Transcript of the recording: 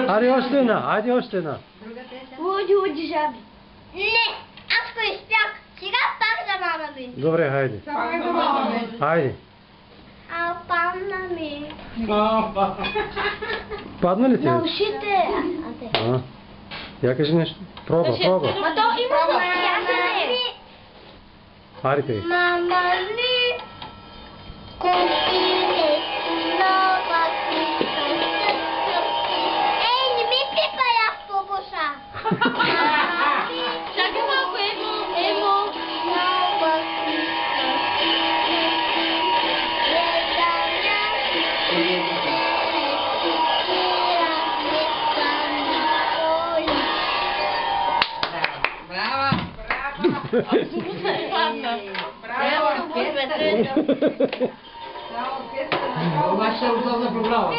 Аре още една. Луди жаби. Не, аз го изпях. Сега пак за мама ми. Добре, хайде. Хайде. Падна ми. Падна ли ти? На ушите. Я кажи нещо. Проба. Ма то има възприятели. Хайде кажи. Мама ли купи нова книга. Ей, не ми пипай автобуса. Чакай малко, Емо. Нова книга. Браво! Ваша условна програма.